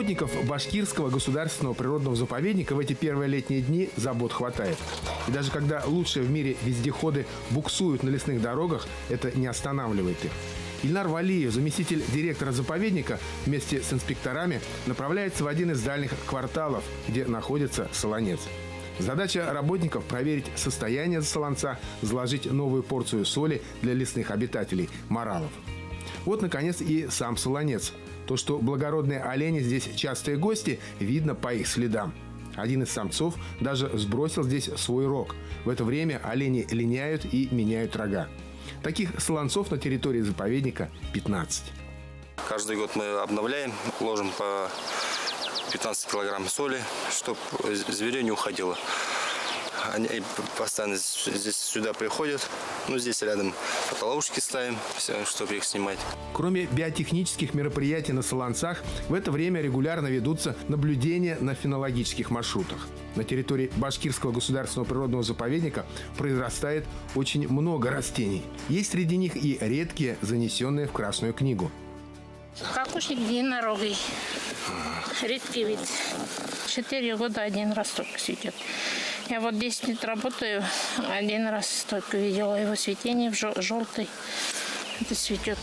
работников Башкирского государственного природного заповедника в эти первые летние дни забот хватает. И даже когда лучшие в мире вездеходы буксуют на лесных дорогах, это не останавливает их. Ильнар Валиев, заместитель директора заповедника, вместе с инспекторами направляется в один из дальних кварталов, где находится Солонец. Задача работников – проверить состояние солонца, заложить новую порцию соли для лесных обитателей – моралов. Вот, наконец, и сам Солонец. То, что благородные олени здесь частые гости, видно по их следам. Один из самцов даже сбросил здесь свой рог. В это время олени линяют и меняют рога. Таких солонцов на территории заповедника 15. Каждый год мы обновляем, ложим по 15 килограмм соли, чтобы зверя не уходило. Они постоянно здесь сюда приходят. Здесь рядом фотоловушки ставим, чтобы их снимать. Кроме биотехнических мероприятий на солонцах, в это время регулярно ведутся наблюдения на фенологических маршрутах. На территории Башкирского государственного природного заповедника произрастает очень много растений. Есть среди них и редкие, занесенные в Красную книгу. Кокошник длиннорогий. Редкий вид. 4 года один раз только цветет. Я вот 10 лет работаю, один раз только видела его цветение в желтый. Это цветет.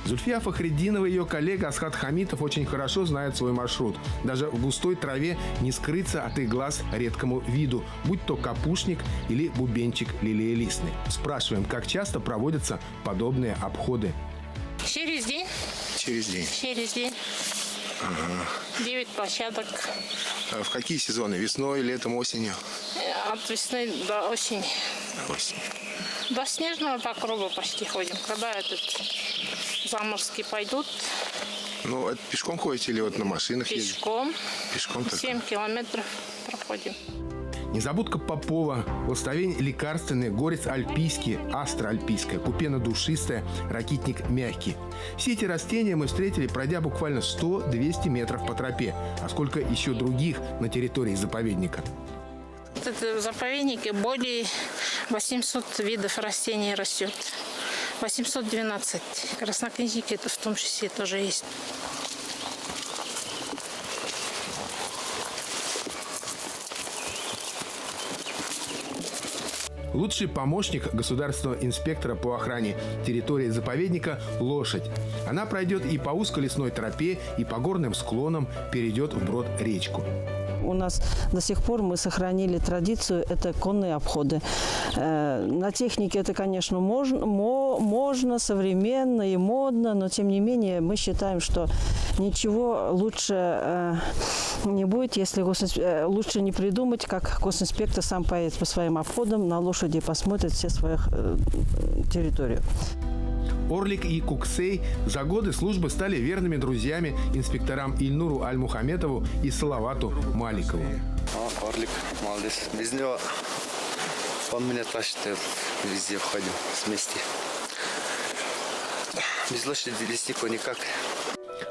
Зульфия Фахретдинова и ее коллега Асхат Хамитов очень хорошо знают свой маршрут. Даже в густой траве не скрыться от их глаз редкому виду, будь то капушник или бубенчик лилиелистный. Спрашиваем, как часто проводятся подобные обходы. Через день. Через день? Через день. Ага. 9 площадок. А в какие сезоны? Весной, летом, осенью? От весны до осени. Осень. До снежного покрова почти ходим. Когда заморские пойдут. Это пешком ходите или на машинах ездите? Пешком. Пешком только? 7 километров проходим. Незабудка Попова, ластовень лекарственный, горец альпийский, астра альпийская, купена душистая, ракитник мягкий. Все эти растения мы встретили, пройдя буквально 100-200 метров по тропе. А сколько еще других на территории заповедника? В заповеднике более 800 видов растений растет. 812. Краснокнижники это в том числе тоже есть. Лучший помощник государственного инспектора по охране территории заповедника – лошадь. Она пройдет и по узкой лесной тропе, и по горным склонам, перейдет вброд речку. У нас до сих пор мы сохранили традицию, это конные обходы. На технике это, конечно, можно, современно и модно, но тем не менее мы считаем, что ничего лучше не будет, если лучше не придумать, как госинспектор сам поедет по своим обходам, на лошади посмотрит все свою территорию. Орлик и Куксей за годы службы стали верными друзьями инспекторам Ильнуру Аль-Мухаметову и Салавату Маликову. Орлик, молодец. Без него он меня тащит, везде входим вместе. Без лошади леснику никак.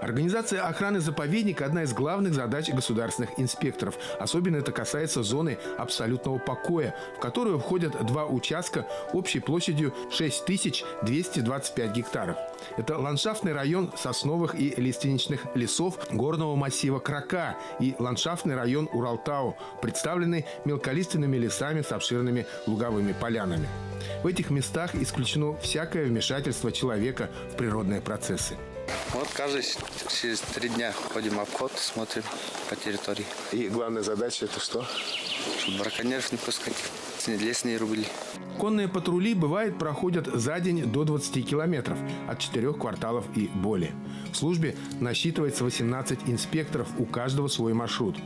Организация охраны заповедника – одна из главных задач государственных инспекторов. Особенно это касается зоны абсолютного покоя, в которую входят 2 участка общей площадью 6225 гектаров. Это ландшафтный район сосновых и лиственничных лесов горного массива Крака и ландшафтный район Уралтау, представленный мелколиственными лесами с обширными луговыми полянами. В этих местах исключено всякое вмешательство человека в природные процессы. Каждый через 3 дня ходим обход, смотрим по территории. И главная задача это что? Чтобы браконьеров не пускать, лес не рубили. Конные патрули, бывает, проходят за день до 20 километров, от 4 кварталов и более. В службе насчитывается 18 инспекторов, у каждого свой маршрут.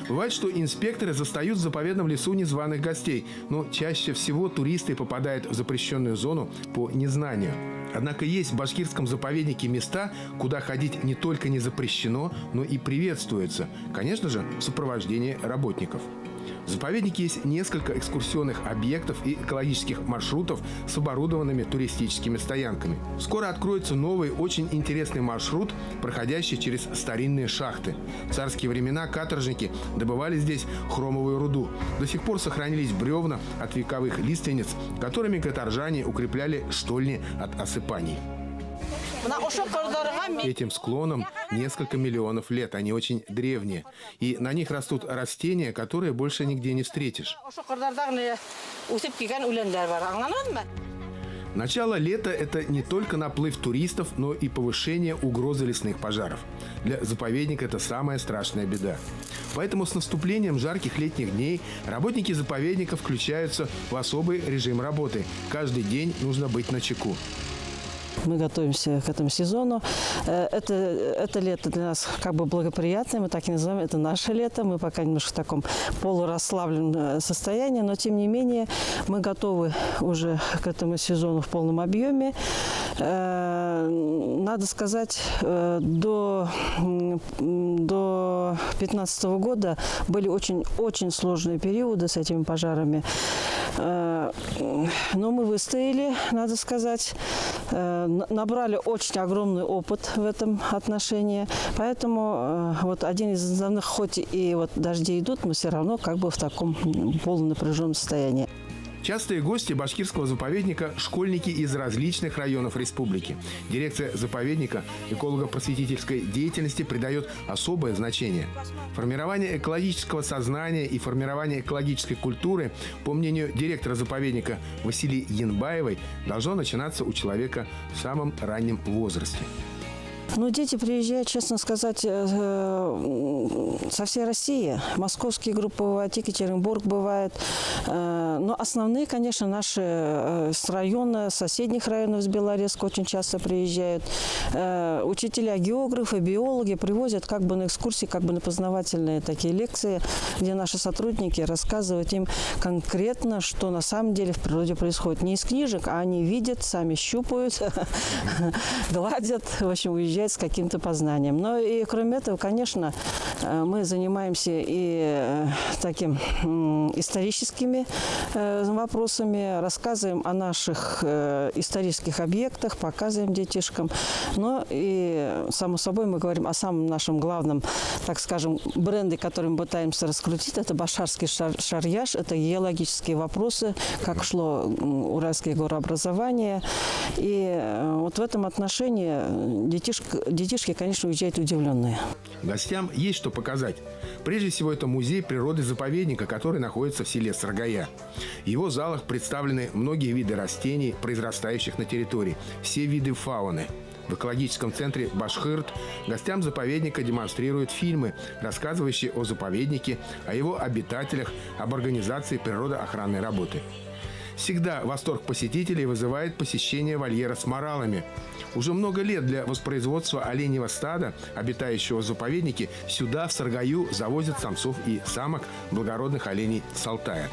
Бывает, что инспекторы застают в заповедном лесу незваных гостей, но чаще всего туристы попадают в запрещенную зону по незнанию. Однако есть в башкирском заповеднике места, куда ходить не только не запрещено, но и приветствуется, конечно же, в сопровождении работников. В заповеднике есть несколько экскурсионных объектов и экологических маршрутов с оборудованными туристическими стоянками. Скоро откроется новый, очень интересный маршрут, проходящий через старинные шахты. В царские времена каторжники добывали здесь хромовую руду. До сих пор сохранились бревна от вековых лиственниц, которыми каторжане укрепляли штольни от осыпаний. Этим склонам несколько миллионов лет. Они очень древние. И на них растут растения, которые больше нигде не встретишь. Начало лета – это не только наплыв туристов, но и повышение угрозы лесных пожаров. Для заповедника это самая страшная беда. Поэтому с наступлением жарких летних дней работники заповедника включаются в особый режим работы. Каждый день нужно быть начеку. Мы готовимся к этому сезону. Это лето для нас как бы благоприятное, мы так и называем, это наше лето. Мы пока немножко в таком полурасслабленном состоянии, но тем не менее мы готовы уже к этому сезону в полном объеме. Надо сказать, до 2015 года были очень сложные периоды с этими пожарами. Но мы выстояли, надо сказать, набрали очень огромный опыт в этом отношении. Поэтому вот один из основных, хоть и вот дожди идут, мы все равно как бы в таком полунапряженном состоянии. Частые гости башкирского заповедника – школьники из различных районов республики. Дирекция заповедника эколого-просветительской деятельности придает особое значение. Формирование экологического сознания и формирование экологической культуры, по мнению директора заповедника Василии Янбаевой, должно начинаться у человека в самом раннем возрасте. Ну, дети приезжают, честно сказать, со всей России. Московские группы бывают, Екатеринбург бывает. Но основные, конечно, наши с района, соседних районов, с Белорецка очень часто приезжают. Учителя, географы, биологи привозят как бы на экскурсии, как бы на познавательные такие лекции, где наши сотрудники рассказывают им конкретно, что на самом деле в природе происходит. Не из книжек, а они видят, сами щупают, гладят, в общем, уезжают с каким-то познанием. Но и кроме этого, конечно, мы занимаемся и таким историческими вопросами, рассказываем о наших исторических объектах, показываем детишкам. Но и, само собой, мы говорим о самом нашем главном, так скажем, бренде, который мы пытаемся раскрутить. Это Башарский шарьяж, это геологические вопросы, как шло уральское горообразование. И вот в этом отношении детишки, конечно, уезжают удивленные. Гостям есть что показать. Прежде всего, это музей природы заповедника, который находится в селе Саргая. В его залах представлены многие виды растений, произрастающих на территории, все виды фауны. В экологическом центре «Башхырт» гостям заповедника демонстрируют фильмы, рассказывающие о заповеднике, о его обитателях, об организации природоохранной работы. Всегда восторг посетителей вызывает посещение вольера с моралами. Уже много лет для воспроизводства оленьего стада, обитающего в заповеднике, сюда, в Саргаю, завозят самцов и самок благородных оленей с Алтая.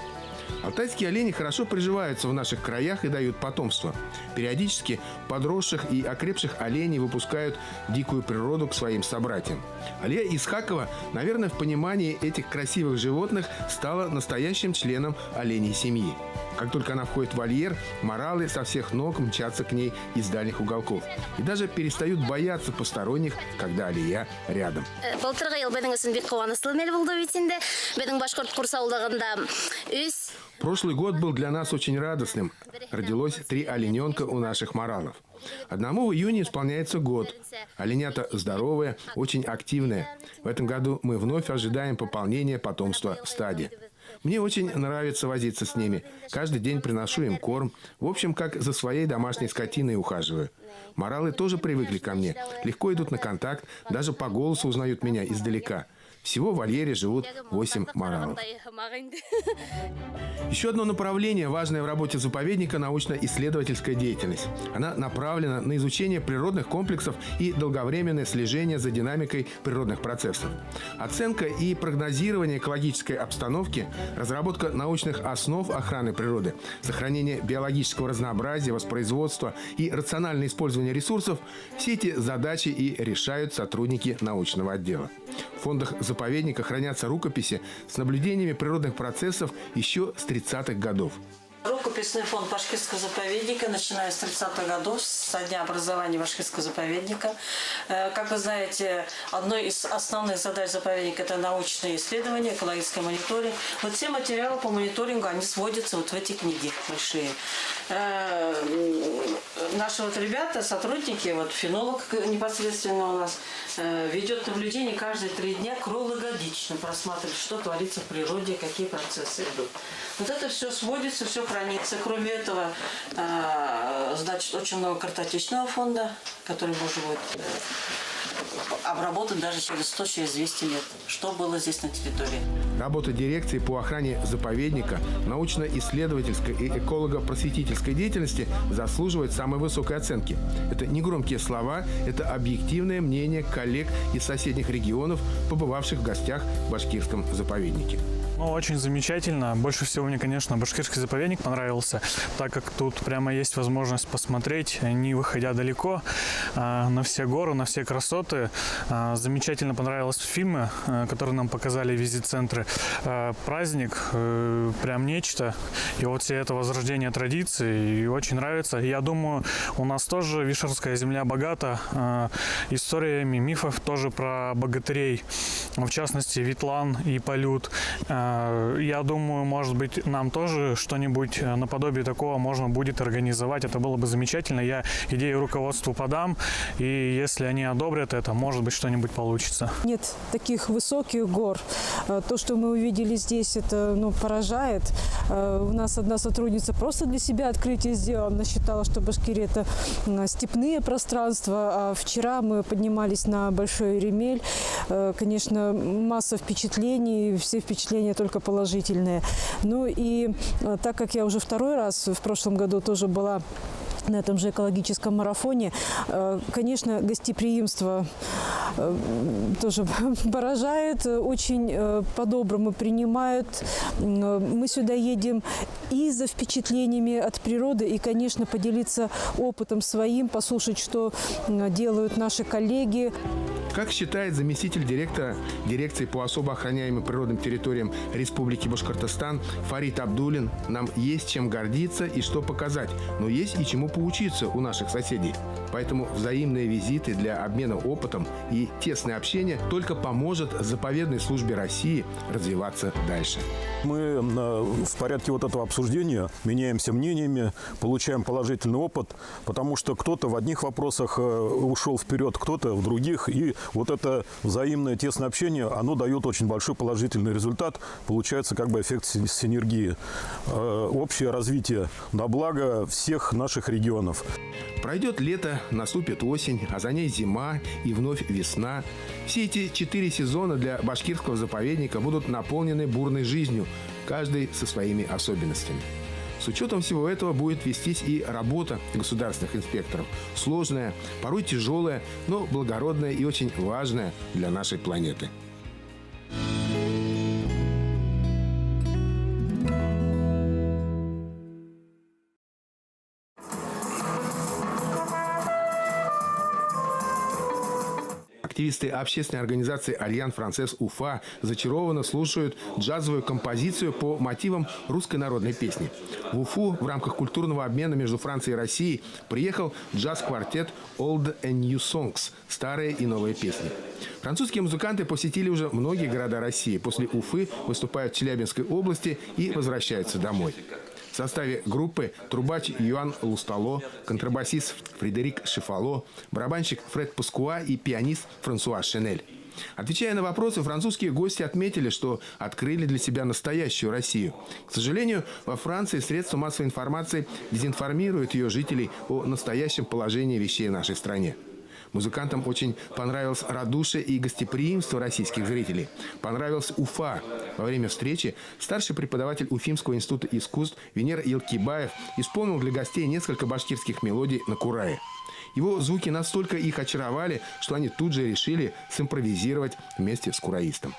Алтайские олени хорошо приживаются в наших краях и дают потомство. Периодически подросших и окрепших оленей выпускают в дикую природу к своим собратьям. Алия Исхакова, наверное, в понимании этих красивых животных стала настоящим членом оленей семьи. Как только она входит в вольер, моралы со всех ног мчатся к ней из дальних уголков. И даже перестают бояться посторонних, когда Алия рядом. Прошлый год был для нас очень радостным. Родилось 3 олененка у наших моралов. Одному в июне исполняется год. Оленята здоровые, очень активные. В этом году мы вновь ожидаем пополнения потомства в стаде. Мне очень нравится возиться с ними. Каждый день приношу им корм. В общем, как за своей домашней скотиной ухаживаю. Моралы тоже привыкли ко мне. Легко идут на контакт, даже по голосу узнают меня издалека. Всего в вольере живут 8 моралов. Еще одно направление, важное в работе заповедника – научно-исследовательская деятельность. Она направлена на изучение природных комплексов и долговременное слежение за динамикой природных процессов. Оценка и прогнозирование экологической обстановки, разработка научных основ охраны природы, сохранение биологического разнообразия, воспроизводства и рациональное использование ресурсов – все эти задачи и решают сотрудники научного отдела. В фондах заповедника хранятся рукописи с наблюдениями природных процессов еще с 30-х годов. Рукописный фонд Башкирского заповедника, начиная с 30-х годов, со дня образования Башкирского заповедника. Как вы знаете, одной из основных задач заповедника – это научные исследования, экологический мониторинг. Вот все материалы по мониторингу, они сводятся вот в эти книги большие. Наши вот ребята, сотрудники, вот фенолог непосредственно у нас, ведет наблюдение каждые 3 дня круглогодично, просматривает, что творится в природе, какие процессы идут. Вот это все сводится, все хранится. Кроме этого, значит, очень много картотечного фонда, который можно будет обработать даже через 100, через 200 лет. Что было здесь на территории. Работа дирекции по охране заповедника, научно-исследовательской и эколого-просветительской деятельности заслуживает самой высокой оценки. Это не громкие слова, это объективное мнение коллег из соседних регионов, побывавших в гостях в Башкирском заповеднике. Ну, очень замечательно. Больше всего мне, конечно, Башкирский заповедник понравился, так как тут прямо есть возможность посмотреть, не выходя далеко, на все горы, на все красоты. Замечательно понравились фильмы, которые нам показали в визит-центре. Праздник, прям нечто. И вот все это возрождение традиций, и очень нравится. Я думаю, у нас тоже Вишерская земля богата историями, мифов тоже про богатырей. В частности, Ветлан и Полют. Я думаю, может быть, нам тоже что-нибудь наподобие такого можно будет организовать. Это было бы замечательно. Я идею руководству подам, и если они одобрят это, может быть, что-нибудь получится. Нет таких высоких гор. То, что мы увидели здесь, это поражает. У нас одна сотрудница просто для себя открытие сделала. Она считала, что Башкирия – это степные пространства. А вчера мы поднимались на Большой Еремель. Конечно, масса впечатлений, все впечатления только положительные. Ну и так как я уже 2-й раз в прошлом году тоже была на этом же экологическом марафоне, конечно, гостеприимство тоже поражает, очень по-доброму принимают. Мы сюда едем и за впечатлениями от природы, и, конечно, поделиться опытом своим, послушать, что делают наши коллеги. Как считает заместитель директора дирекции по особо охраняемым природным территориям Республики Башкортостан Фарид Абдулин, нам есть чем гордиться и что показать, но есть и чему поучиться у наших соседей. Поэтому взаимные визиты для обмена опытом и тесное общение только поможет заповедной службе России развиваться дальше. Мы в порядке вот этого обсуждения меняемся мнениями, получаем положительный опыт, потому что кто-то в одних вопросах ушел вперед, кто-то в других. И вот это взаимное тесное общение, оно дает очень большой положительный результат. Получается как бы эффект синергии. Общее развитие на благо всех наших регионов. Пройдет лето, наступит осень, а за ней зима и вновь весна. Все эти 4 сезона для башкирского заповедника будут наполнены бурной жизнью, каждый со своими особенностями. С учетом всего этого будет вестись и работа государственных инспекторов. Сложная, порой тяжелая, но благородная и очень важная для нашей планеты. Активисты общественной организации «Альян Франсес Уфа» зачарованно слушают джазовую композицию по мотивам русской народной песни. В Уфу в рамках культурного обмена между Францией и Россией приехал джаз-квартет «Old and New Songs» – старые и новые песни. Французские музыканты посетили уже многие города России. После Уфы выступают в Челябинской области и возвращаются домой. В составе группы трубач Юан Лустало, контрабасист Фредерик Шефало, барабанщик Фред Пускуа и пианист Франсуа Шенель. Отвечая на вопросы, французские гости отметили, что открыли для себя настоящую Россию. К сожалению, во Франции средства массовой информации дезинформируют ее жителей о настоящем положении вещей в нашей стране. Музыкантам очень понравилось радушие и гостеприимство российских зрителей. Понравилась Уфа. Во время встречи старший преподаватель Уфимского института искусств Венер Елкибаев исполнил для гостей несколько башкирских мелодий на курае. Его звуки настолько их очаровали, что они тут же решили симпровизировать вместе с кураистом.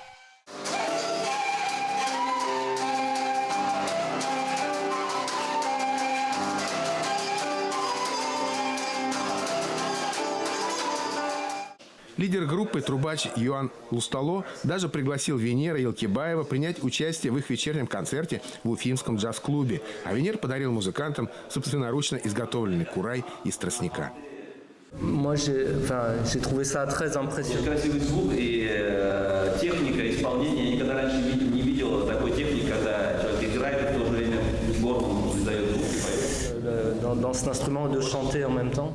Лидер группы, трубач Юан Лустало, даже пригласил Венера Елкибаева принять участие в их вечернем концерте в Уфимском джаз-клубе. А Венер подарил музыкантам собственноручно изготовленный курай из тростника. Moi, j'ai trouvé ça très impressionnant. Красивый звук и техника исполнения. Я никогда раньше не видел такой техники, когда человек играет и в то же время здорово издает звук и поет. Dans cet instrument de chanter en même temps.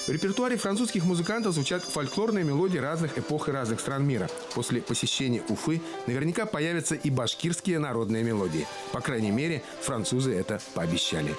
В репертуаре французских музыкантов звучат фольклорные мелодии разных эпох и разных стран мира. После посещения Уфы наверняка появятся и башкирские народные мелодии. По крайней мере, французы это пообещали.